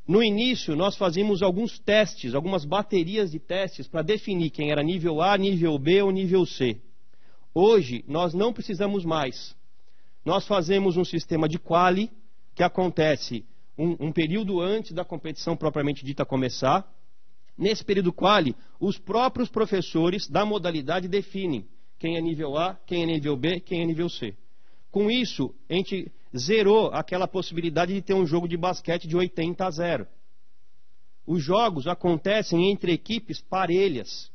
No início, nós fazíamos alguns testes, algumas baterias de testes para definir quem era nível A, nível B ou nível C. Hoje, nós não precisamos mais. Nós fazemos um sistema de quali, que acontece um período antes da competição propriamente dita começar. Nesse período quali, os próprios professores da modalidade definem quem é nível A, quem é nível B, quem é nível C. Com isso, a gente zerou aquela possibilidade de ter um jogo de basquete de 80-0. Os jogos acontecem entre equipes parelhas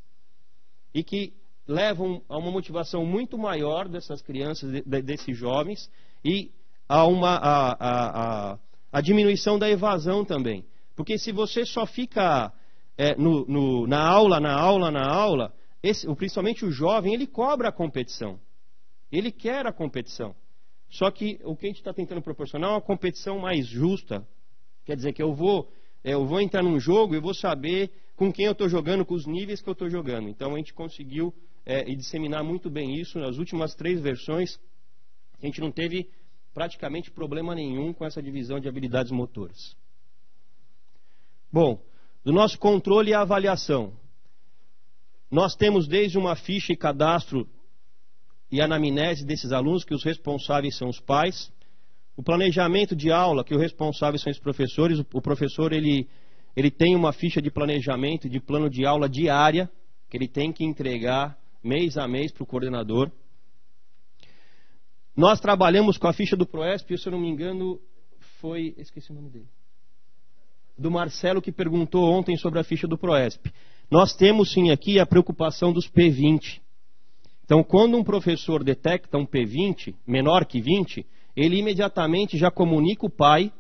e que levam a uma motivação muito maior dessas crianças, desses jovens, e a diminuição da evasão também. Porque se você só fica na aula, principalmente o jovem, ele cobra a competição. Ele quer a competição. Só que o que a gente está tentando proporcionar é uma competição mais justa. Quer dizer que eu vou entrar num jogo e vou saber com quem eu estou jogando, com os níveis que eu estou jogando. Então a gente conseguiu disseminar muito bem isso. Nas últimas 3 versões, a gente não teve praticamente problema nenhum com essa divisão de habilidades motoras. Bom, do nosso controle e avaliação. Nós temos desde uma ficha e cadastro e anamnese desses alunos, que os responsáveis são os pais. O planejamento de aula, que os responsáveis são os professores. O professor ele tem uma ficha de planejamento, de plano de aula diária, que ele tem que entregar mês a mês para o coordenador. Nós trabalhamos com a ficha do Proesp, se eu não me engano, esqueci o nome dele. Do Marcelo, que perguntou ontem sobre a ficha do Proesp. Nós temos sim aqui a preocupação dos P20. Então, quando um professor detecta um P20, menor que 20, ele imediatamente já comunica o pai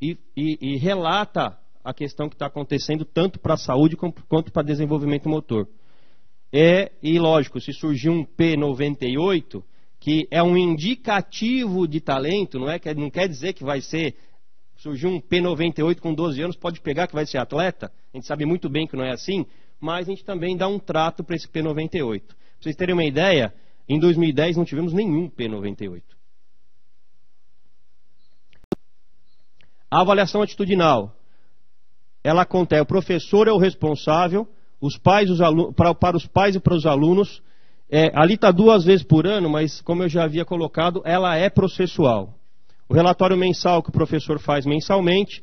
e relata a questão que está acontecendo, tanto para a saúde quanto para desenvolvimento motor. E lógico, se surgir um P98, que é um indicativo de talento, não quer dizer que vai ser, surgir um P98 com 12 anos, pode pegar que vai ser atleta, a gente sabe muito bem que não é assim, mas a gente também dá um trato para esse P98. Para vocês terem uma ideia, em 2010 não tivemos nenhum P98. A avaliação atitudinal. Ela acontece, o professor é o responsável, os pais, para os pais e para os alunos. Ali está 2 vezes por ano, mas como eu já havia colocado, ela é processual. O relatório mensal que o professor faz mensalmente.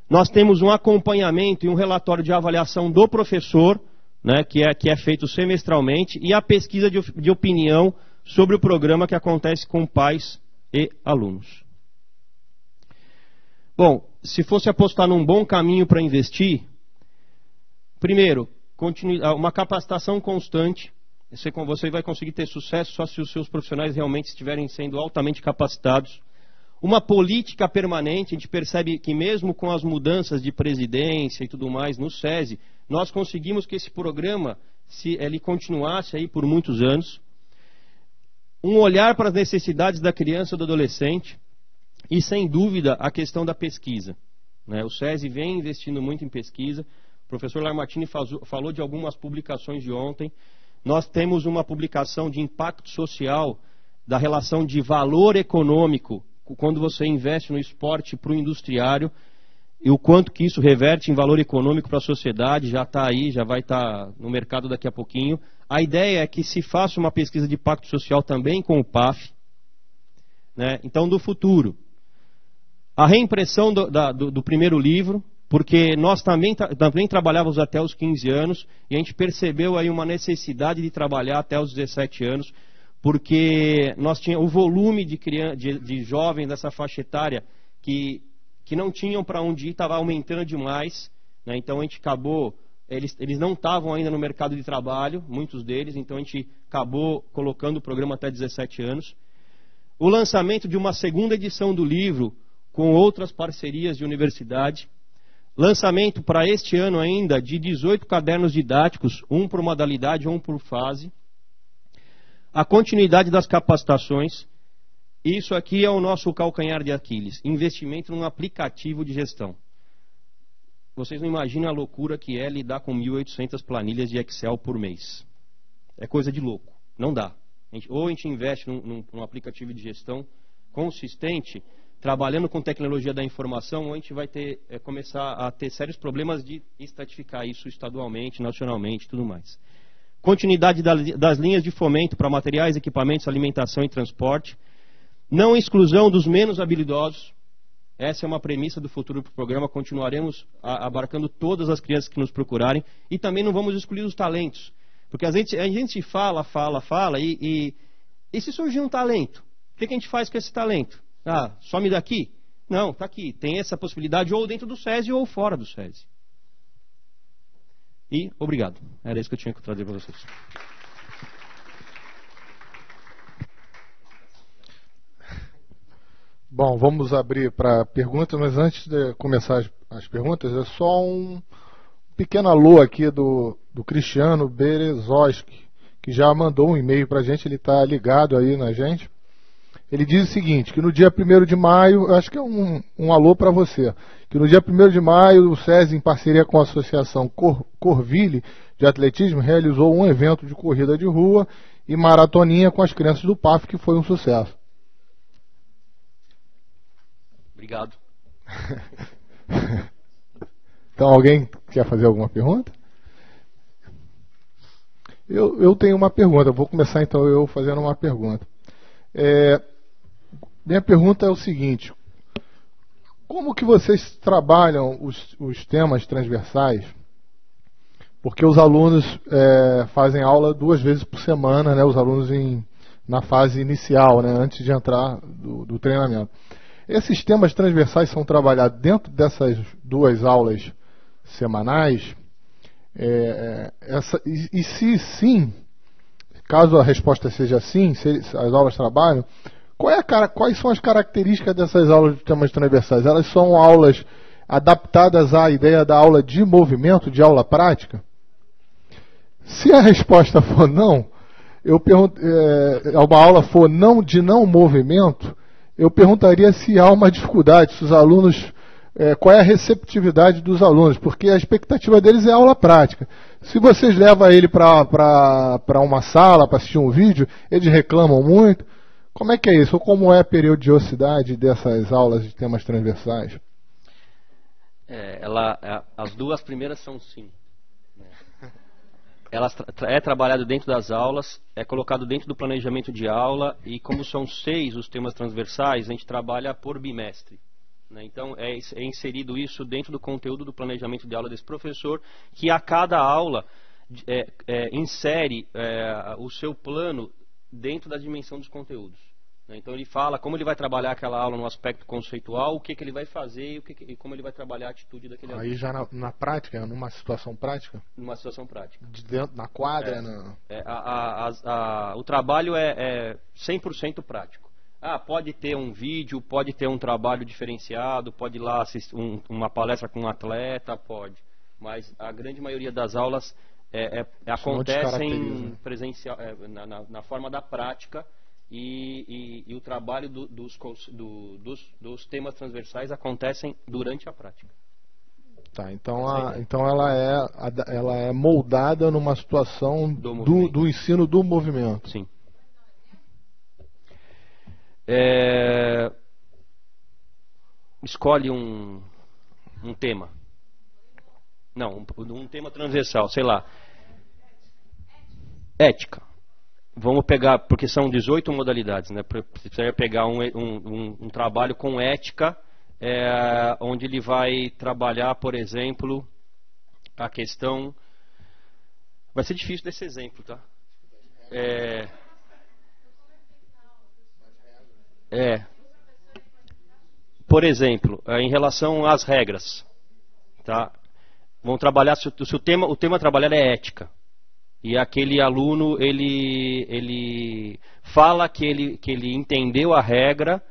Nós temos um acompanhamento e um relatório de avaliação do professor, né, que é feito semestralmente, e a pesquisa de opinião sobre o programa que acontece com pais e alunos. Bom, se fosse apostar num bom caminho para investir, primeiro, uma capacitação constante. Você vai conseguir ter sucesso só se os seus profissionais realmente estiverem sendo altamente capacitados. Uma política permanente. A gente percebe que mesmo com as mudanças de presidência e tudo mais no SESI, nós conseguimos que esse programa ele continuasse aí por muitos anos. Um olhar para as necessidades da criança e do adolescente. E, sem dúvida, a questão da pesquisa. O SESI vem investindo muito em pesquisa. O professor Lamartine falou de algumas publicações de ontem. Nós temos uma publicação de impacto social, da relação de valor econômico, quando você investe no esporte para o industriário, e o quanto que isso reverte em valor econômico para a sociedade. Já está aí, já vai estar no mercado daqui a pouquinho. A ideia é que se faça uma pesquisa de impacto social também com o PAF. Então, do futuro. A reimpressão do primeiro livro, porque nós também trabalhávamos até os 15 anos, e a gente percebeu aí uma necessidade de trabalhar até os 17 anos, porque nós tínhamos o volume de jovens dessa faixa etária que não tinham para onde ir, estava aumentando demais. Então a gente acabou, eles não estavam ainda no mercado de trabalho, muitos deles, então a gente acabou colocando o programa até 17 anos. O lançamento de uma segunda edição do livro, com outras parcerias de universidade. Lançamento para este ano ainda de 18 cadernos didáticos, um por modalidade, um por fase. A continuidade das capacitações. Isso aqui é o nosso calcanhar de Aquiles. Investimento num aplicativo de gestão. Vocês não imaginam a loucura que é lidar com 1.800 planilhas de Excel por mês. É coisa de louco. Não dá. Ou a gente investe num aplicativo de gestão consistente, trabalhando com tecnologia da informação, a gente vai começar a ter sérios problemas de estratificar isso estadualmente, nacionalmente e tudo mais. Continuidade das linhas de fomento para materiais, equipamentos, alimentação e transporte. Não exclusão dos menos habilidosos. Essa é uma premissa do futuro do programa. Continuaremos abarcando todas as crianças que nos procurarem. E também não vamos excluir os talentos. Porque a gente fala e se surgir um talento? O que a gente faz com esse talento? Ah, some daqui? Não, está aqui. Tem essa possibilidade ou dentro do SESI ou fora do SESI. E obrigado. Era isso que eu tinha que trazer para vocês. Bom, vamos abrir para perguntas, mas antes de começar as perguntas, é só um pequeno alô aqui do Cristiano Berezoski, que já mandou um e-mail para a gente, ele está ligado aí na gente. Ele diz o seguinte, que no dia 1º de maio, acho que é um alô para você, que no dia 1º de maio o SESI, em parceria com a Associação Corville de Atletismo, realizou um evento de corrida de rua e maratoninha com as crianças do PAF, que foi um sucesso. Obrigado. Então, alguém quer fazer alguma pergunta? Eu tenho uma pergunta, vou começar então eu fazendo uma pergunta. Minha pergunta é o seguinte: como que vocês trabalham os temas transversais? Porque os alunos fazem aula 2 vezes por semana, né, os alunos na fase inicial, né, antes de entrar do treinamento. Esses temas transversais são trabalhados dentro dessas 2 aulas semanais? E se sim, caso a resposta seja sim, se as aulas trabalham, quais são as características dessas aulas de temas transversais? Elas são aulas adaptadas à ideia da aula de movimento, de aula prática? Se a resposta for não, uma aula for de não movimento, eu perguntaria se há uma dificuldade, se os alunos, qual é a receptividade dos alunos, porque a expectativa deles é aula prática. Se vocês levam ele para uma sala, para assistir um vídeo, eles reclamam muito. Como é que é isso? Ou como é a periodicidade dessas aulas de temas transversais? As 2 primeiras são sim. Ela é trabalhado dentro das aulas, é colocado dentro do planejamento de aula, e como são 6 os temas transversais, a gente trabalha por bimestre. Né? Então é inserido isso dentro do conteúdo do planejamento de aula desse professor, que a cada aula insere o seu plano dentro da dimensão dos conteúdos. Né? Então ele fala como ele vai trabalhar aquela aula no aspecto conceitual, o que ele vai fazer e como ele vai trabalhar a atitude daquele aluno. Aí já na prática, numa situação prática? Numa situação prática. De dentro, na quadra? O trabalho é 100% prático. Pode ter um vídeo, pode ter um trabalho diferenciado, pode ir lá assistir uma palestra com um atleta, pode. Mas a grande maioria das aulas acontecem presencial, na forma da prática, e o trabalho dos temas transversais acontecem durante a prática. Tá, então ela é moldada numa situação do ensino do movimento. Sim. Escolhe um tema. Não, um tema transversal, sei lá. Ética. Vamos pegar, porque são 18 modalidades, né? Precisaria pegar um trabalho com ética, onde ele vai trabalhar, por exemplo, a questão... Vai ser difícil desse exemplo, tá? Por exemplo, em relação às regras, tá? Vamos trabalhar, se o tema a trabalhar é ética. E aquele aluno, ele fala que ele entendeu a regra,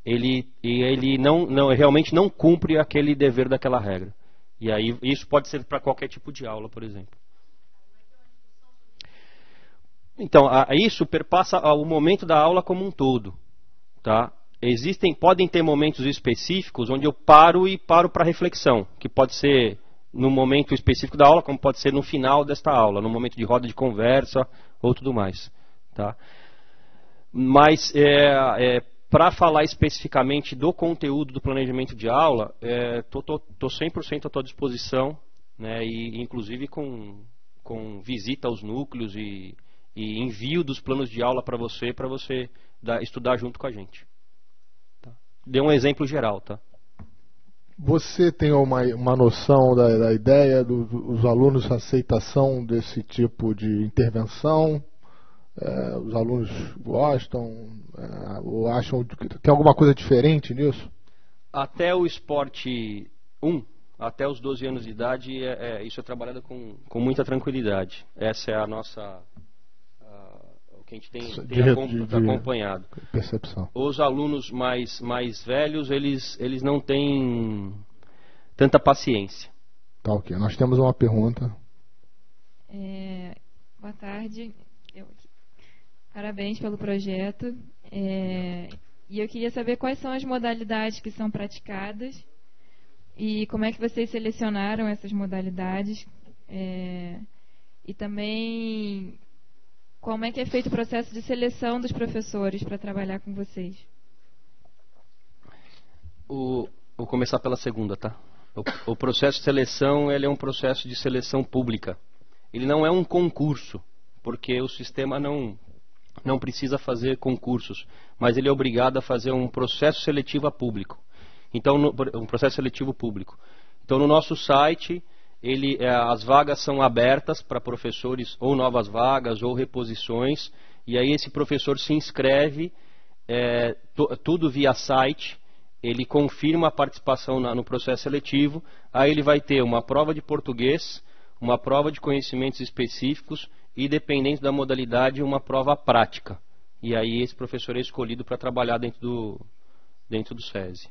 e ele realmente não cumpre aquele dever daquela regra. E aí isso pode ser para qualquer tipo de aula, por exemplo. Então, isso perpassa o momento da aula como um todo, tá? Podem ter momentos específicos onde eu paro para reflexão, que pode ser no momento específico da aula, como pode ser no final desta aula, no momento de roda de conversa ou tudo mais, tá? Mas para falar especificamente do conteúdo do planejamento de aula, estou 100% à tua disposição, né, e inclusive com visita aos núcleos e envio dos planos de aula para você estudar junto com a gente. Tá? Dei um exemplo geral, tá? Você tem uma noção da ideia dos alunos, aceitação desse tipo de intervenção? Os alunos gostam ou acham que tem alguma coisa diferente nisso? Até o esporte 1, até os 12 anos de idade, isso é trabalhado com muita tranquilidade. Essa é a nossa... o que a gente tem acompanhado. Percepção. Os alunos mais velhos, eles não têm tanta paciência. Tá, ok. Nós temos uma pergunta. Boa tarde. Parabéns pelo projeto. E eu queria saber quais são as modalidades que são praticadas e como é que vocês selecionaram essas modalidades. E também como é que é feito o processo de seleção dos professores para trabalhar com vocês. Vou começar pela segunda, tá? O processo de seleção, ele é um processo de seleção pública. Ele não é um concurso, porque o sistema não precisa fazer concursos, mas ele é obrigado a fazer um processo seletivo público. Então, um processo seletivo público. Então, no nosso site, as vagas são abertas para professores, ou novas vagas, ou reposições, e aí esse professor se inscreve, tudo via site, ele confirma a participação no processo seletivo, aí ele vai ter uma prova de português, uma prova de conhecimentos específicos e, dependendo da modalidade, uma prova prática. E aí esse professor é escolhido para trabalhar dentro do SESI.